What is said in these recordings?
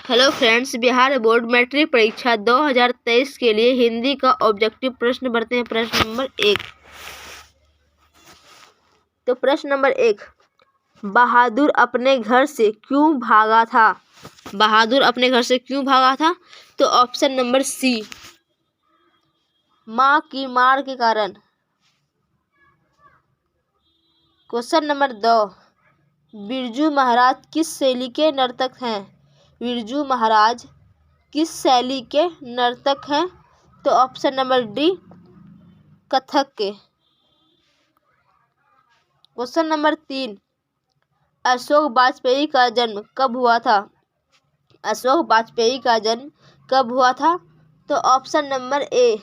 Hello friends, Bihar board matric परीक्षा 2023 के लिए हिंदी का ऑब्जेक्टिव प्रश्न बढ़ते हैं। प्रश्न नंबर 1। तो प्रश्न नंबर 1, बहादुर अपने घर से क्यों भागा था? बहादुर अपने घर से क्यों भागा था? तो ऑप्शन नंबर सी, माँ की मार के कारण। क्वेश्चन नंबर 2, बिरजू महाराज किस शैली के नर्तक हैं? बिरजू महाराज किस शैली के नर्तक हैं? तो ऑप्शन नंबर डी, कथक के। क्वेश्चन नंबर 3, अशोक वाजपेयी का जन्म कब हुआ था? अशोक वाजपेयी का जन्म कब हुआ था? तो ऑप्शन नंबर ए,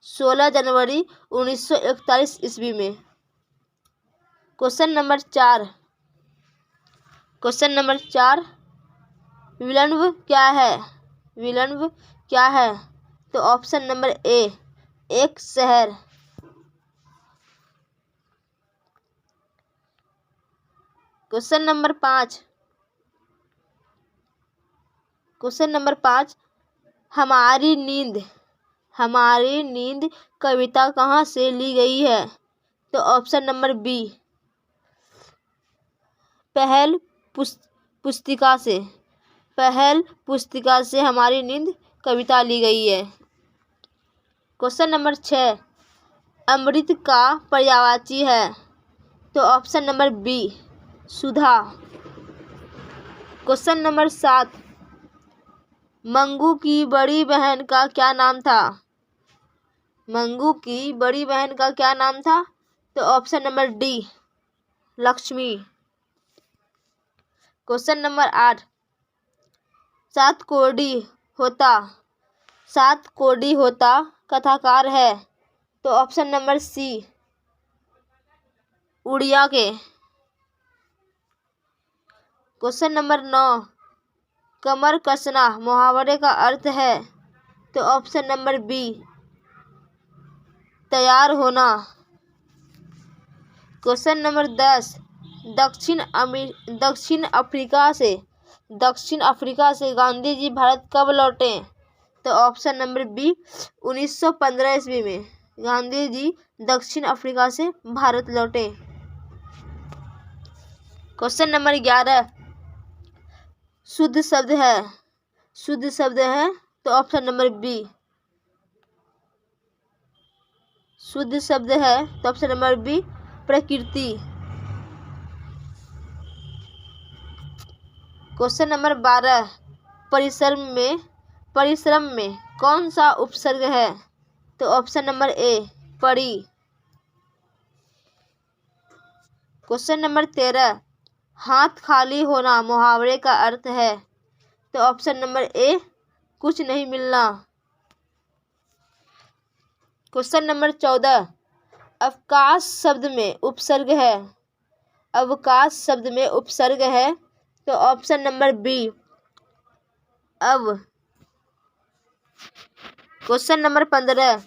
16 जनवरी 1941 ईस्वी में। क्वेश्चन नंबर 4, विलंब क्या है? विलंब क्या है? तो ऑप्शन नंबर ए, एक शहर। क्वेश्चन नंबर 5, हमारी नींद कविता कहाँ से ली गई है? तो ऑप्शन नंबर बी, पहल पुस्तिका से। पहल पुस्तिका से हमारी नींद कविता ली गई है। क्वेश्चन नंबर 6, अमृत का पर्यायवाची है? तो ऑप्शन नंबर बी, सुधा। क्वेश्चन नंबर 7, मंगू की बड़ी बहन का क्या नाम था? मंगू की बड़ी बहन का क्या नाम था? तो option number D, Lakshmi. Question number 8, सात कोडी होता कथाकार है? तो ऑप्शन नंबर सी, उड़िया के। क्वेश्चन नंबर 9, कमर कसना मुहावरे का अर्थ है? तो ऑप्शन नंबर बी, तैयार होना। क्वेश्चन नंबर 10, दक्षिण अफ्रीका से गांधी जी भारत कब लौटे? तो ऑप्शन नंबर बी, 1915 ईस्वी में गांधी जी दक्षिण अफ्रीका से भारत लौटे। क्वेश्चन नंबर 11, शुद्ध शब्द है? तो ऑप्शन नंबर बी, शुद्ध शब्द है तो ऑप्शन नंबर बी, प्रकृति। क्वेश्चन नंबर 12, परिश्रम में कौन सा उपसर्ग है? तो ऑप्शन नंबर ए, परी। क्वेश्चन नंबर 13, हाथ खाली होना मुहावरे का अर्थ है? तो ऑप्शन नंबर ए, कुछ नहीं मिलना। क्वेश्चन नंबर 14, अवकाश शब्द में उपसर्ग है? तो ऑप्शन नंबर बी, अब। क्वेश्चन नंबर 15,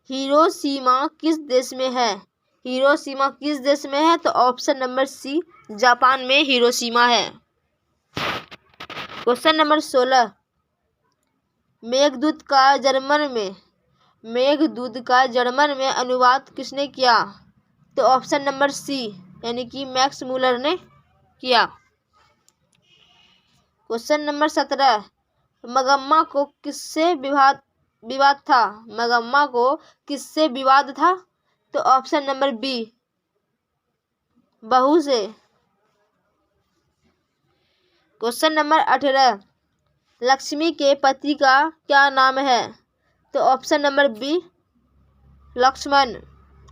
हिरोशिमा किस देश में है? हिरोशिमा किस देश में है? तो ऑप्शन नंबर सी, जापान में हिरोशिमा है। क्वेश्चन नंबर 16, मेघदूत का जर्मन में अनुवाद किसने किया? तो ऑप्शन नंबर सी, यानी कि मैक्स मूलर ने किया। क्वेश्चन नंबर 17, मगम्मा को किससे विवाद था? मगम्मा को किससे विवाद था? तो ऑप्शन नंबर बी, बहू से। क्वेश्चन नंबर 18, लक्ष्मी के पति का क्या नाम है? तो option number B, Lakshman.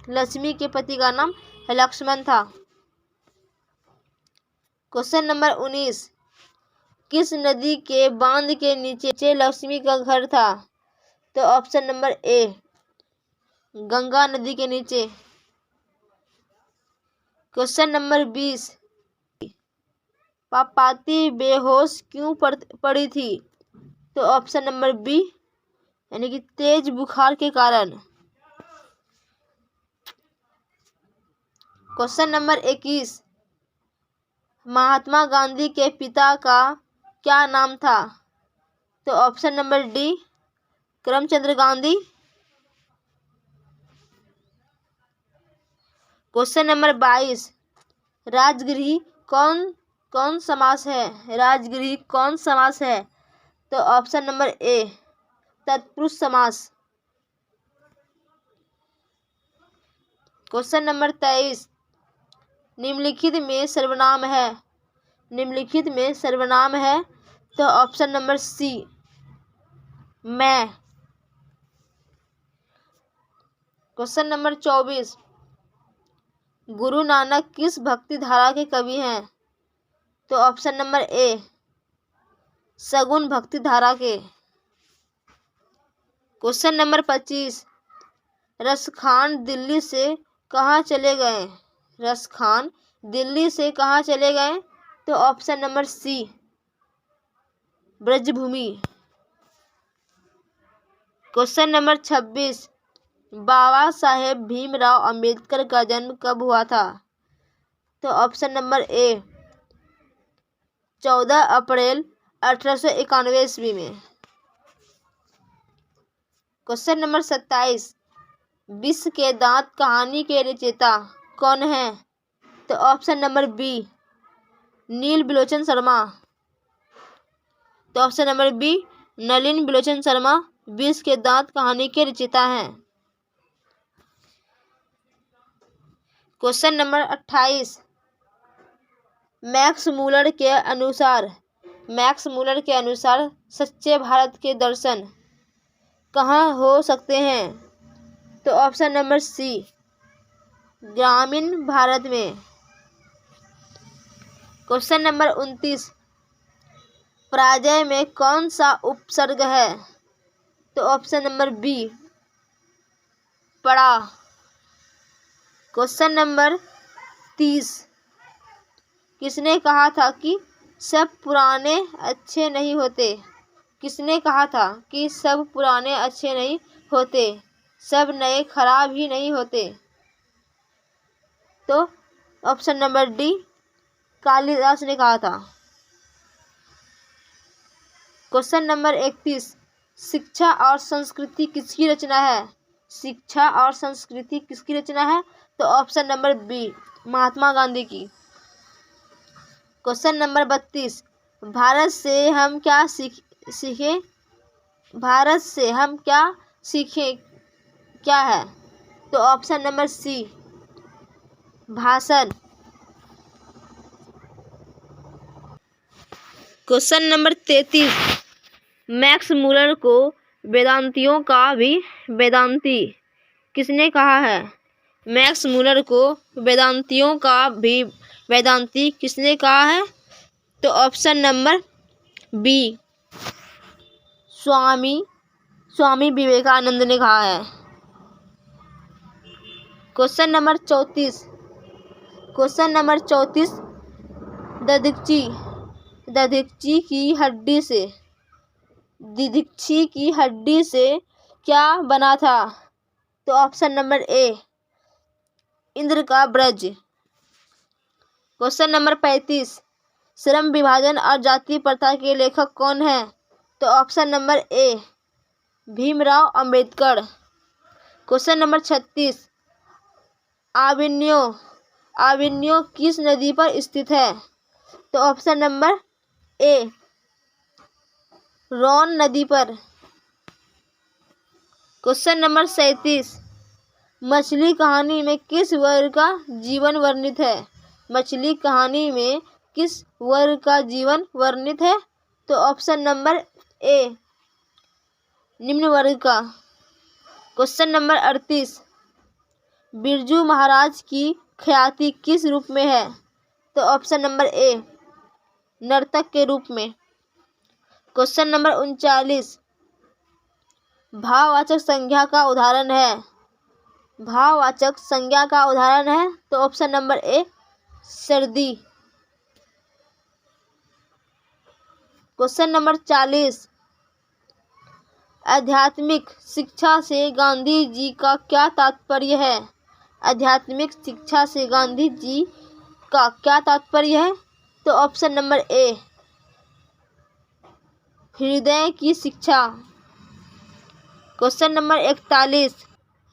Lakshmi के पति का नाम लक्ष्मण था। क्वेश्चन नंबर 19, किस नदी के बांध के नीचे लक्ष्मी का घर था? तो ऑप्शन नंबर ए, गंगा नदी के नीचे। क्वेश्चन नंबर 20, पापाती बेहोश क्यों पड़ी थी? तो ऑप्शन नंबर बी, यानी कि तेज बुखार के कारण। क्वेश्चन नंबर 21, महात्मा गांधी के पिता का क्या नाम था? तो option number D Karamchand Gandhi. Question number 22, राजगृही कौन समास है? राजगृही कौन समास है? तो ऑप्शन नंबर ए तत्पुरुष समास। क्वेश्चन नंबर 23, निम्नलिखित में सर्वनाम है। निम्नलिखित में सर्वनाम है तो ऑप्शन नंबर सी मैं। क्वेश्चन नंबर 24, गुरु नानक किस भक्ति धारा के कवि हैं? तो ऑप्शन नंबर ए सगुन भक्ति धारा के। क्वेश्चन नंबर 25, रसखान दिल्ली से कहाँ चले गए? रसखान दिल्ली से कहाँ चले गए? तो option number C Brajbhoomi. Question number 26, Baba Saheb Bhimrao Ambedkar का जन्म कब हुआ था? तो ऑप्शन नंबर ए 14 अप्रैल 1891 ईस्वी में। क्वेश्चन नंबर 27, विश्व के दांत कहानी के रचयिता कौन है? तो ऑप्शन नंबर बी नील बिलोचन शर्मा। तो ऑप्शन नंबर बी नलिन बिलोचन शर्मा विश्व के दांत कहानी के रचयिता हैं। क्वेश्चन नंबर 28, मैक्स मूलर के अनुसार सच्चे भारत के दर्शन कहाँ हो सकते हैं? तो ऑप्शन नंबर सी ग्रामीण भारत में। क्वेश्चन नंबर 29, पराजय में कौन सा उपसर्ग है? तो ऑप्शन नंबर बी पड़ा। क्वेश्चन नंबर 30, किसने कहा था कि सब पुराने अच्छे नहीं होते? किसने कहा था कि सब पुराने अच्छे नहीं होते, सब नए खराब ही नहीं होते? तो ऑप्शन नंबर डी कालिदास ने कहा था। क्वेश्चन नंबर 31, शिक्षा और संस्कृति किसकी रचना है? शिक्षा और संस्कृति किसकी रचना है? तो option number B Mahatma Gandhi की। क्वेश्चन नंबर 32, भारत से हम क्या सीखे? भारत से हम क्या सीखे क्या है? तो ऑप्शन नंबर सी भाषण। क्वेश्चन नंबर 33, मैक्स मूलर को वेदांतियों का भी वेदांती किसने कहा है? मैक्स मूलर को वेदांतियों का भी वेदांती किसने कहा है? तो option number B Swami Vivekananda ने कहा है। क्वेश्चन नंबर 34, दधीची की हड्डी से क्या बना था? तो ऑप्शन नंबर ए इंद्र का ब्रज। क्वेश्चन नंबर 35, श्रम विभाजन और जाति प्रथा के लेखक कौन है? तो ऑप्शन नंबर ए भीमराव अंबेडकर। क्वेश्चन नंबर 36, आविन्यो किस नदी पर स्थित है? तो ऑप्शन नंबर ए रॉन नदी पर। क्वेश्चन नंबर 37, मछली कहानी में किस वर्ग का जीवन वर्णित है? मछली कहानी में किस वर्ग का जीवन वर्णित है? तो ऑप्शन नंबर ए निम्न वर्ग का। क्वेश्चन नंबर 38, बिरजू महाराज की ख्याति किस रूप में है? तो ऑप्शन नंबर ए नर्तक के रूप में। क्वेश्चन नंबर 39, भाववाचक संज्ञा का उदाहरण है। भाववाचक संज्ञा का उदाहरण है तो ऑप्शन नंबर ए सर्दी। क्वेश्चन नंबर 40, आध्यात्मिक शिक्षा से गांधी जी का क्या तात्पर्य है? आध्यात्मिक शिक्षा से गांधी जी का क्या तात्पर्य है? तो ऑप्शन नंबर ए हृदय की शिक्षा। क्वेश्चन नंबर 41,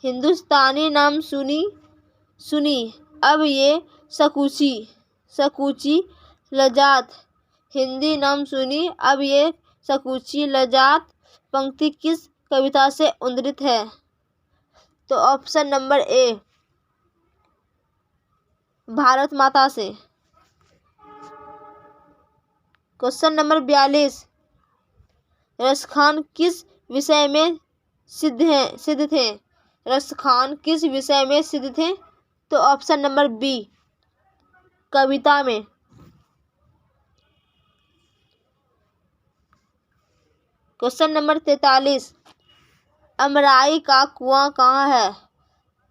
हिंदुस्तानी नाम सुनी अब ये सकूची लजात। हिंदी नाम सुनी अब ये सकूची लजात पंक्ति किस कविता से उद्धृत है? तो ऑप्शन नंबर ए भारत माता से। क्वेश्चन नंबर 42, रसखान किस विषय में सिद्ध थे? रसखान किस विषय में सिद्ध थे? तो ऑप्शन नंबर बी कविता में। क्वेश्चन नंबर 43, अमराई का कुआं कहाँ है?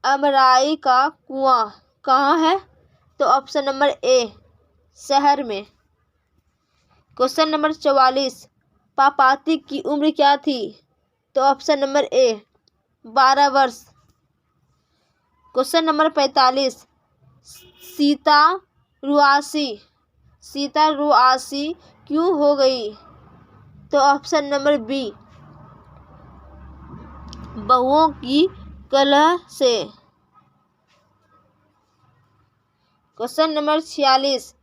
अमराई का कुआं कहाँ है? तो ऑप्शन नंबर ए शहर में। क्वेश्चन नंबर 44, पापाती की उम्र क्या थी? तो ऑप्शन नंबर ए 12 वर्ष। क्वेश्चन नंबर 45, सीता रुआसी क्यों हो गई? तो ऑप्शन नंबर बी बहुओं की कलह से। क्वेश्चन नंबर 46,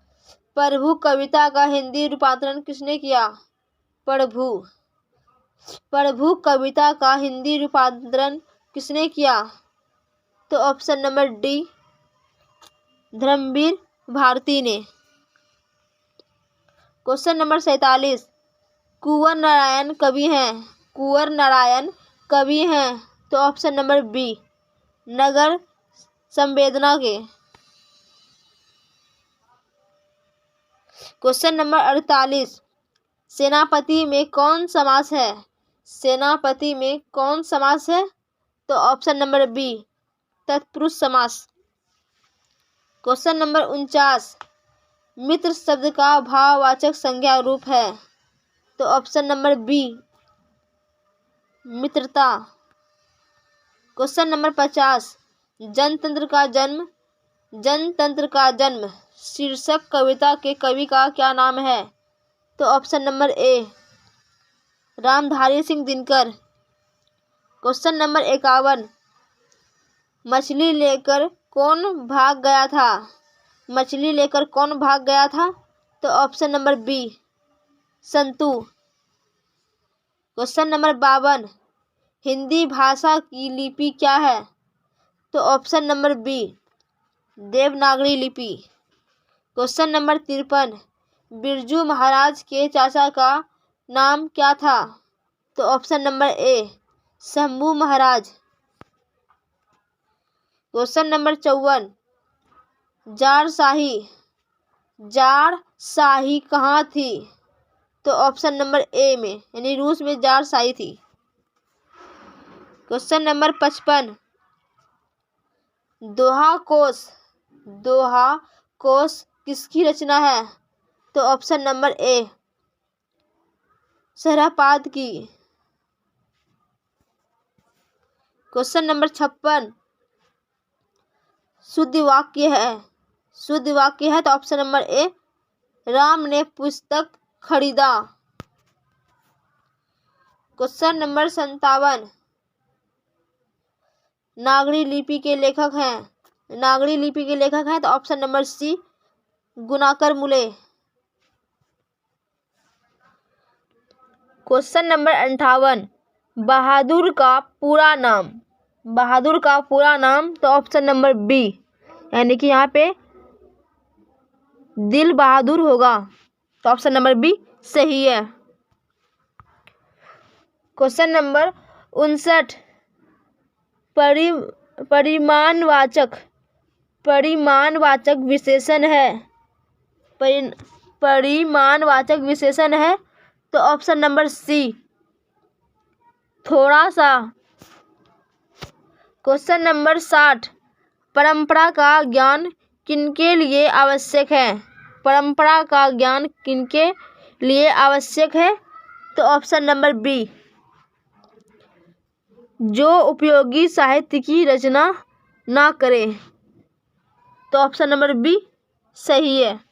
प्रभु कविता का हिंदी रूपांतरण किसने किया? प्रभु कविता का हिंदी रूपांतरण किसने किया? तो option number D Dharamvir Bharati ने। क्वेश्चन नंबर 47, कुंवर नारायण कवि हैं। तो ऑप्शन नंबर बी नगर संवेदना के। क्वेश्चन नंबर 48, सेनापति में कौन समास है? सेनापति में कौन समास है? तो ऑप्शन नंबर बी तत्पुरुष समास। क्वेश्चन नंबर 49, मित्र शब्द का भाववाचक संज्ञा रूप है। तो ऑप्शन नंबर बी मित्रता। क्वेश्चन नंबर 50, जनतंत्र का जन्म शीर्षक कविता के कवि का क्या नाम है? तो ऑप्शन नंबर ए रामधारी सिंह दिनकर। क्वेश्चन नंबर 51, मछली लेकर कौन भाग गया था? मछली लेकर कौन भाग गया था? तो option number B Santu. Question number 52, Hindi भाषा की लिपि क्या है? तो ऑप्शन नंबर बी देवनागरी लिपि। क्वेश्चन नंबर 53, बिरजू महाराज के चाचा का नाम क्या था? तो option number A Shambhu Maharaj. Question number 54, जार शाही कहाँ थी? तो ऑप्शन नंबर ए में यानी रूस में जार शाही थी। क्वेश्चन नंबर 55, दोहा कोश किसकी रचना है? तो ऑप्शन नंबर ए शरहपाद की। क्वेश्चन नंबर 56, शुद्ध वाक्य है। तो ऑप्शन नंबर ए राम ने पुस्तक खरीदा। क्वेश्चन नंबर 57, नागरी लिपि के लेखक हैं। तो ऑप्शन नंबर सी गुणाकर मुले। क्वेश्चन नंबर 58, बहादुर का पूरा नाम। तो ऑप्शन नंबर बी यानी कि यहाँ पे दिल बहादुर होगा। तो ऑप्शन नंबर बी सही है। क्वेश्चन नंबर 59, परिमाणवाचक विशेषण है। तो ऑप्शन नंबर सी थोड़ा सा। क्वेश्चन नंबर 60, परंपरा का ज्ञान किनके लिए आवश्यक है? तो ऑप्शन नंबर बी जो उपयोगी साहित्य की रचना ना करे। तो ऑप्शन नंबर बी सही है।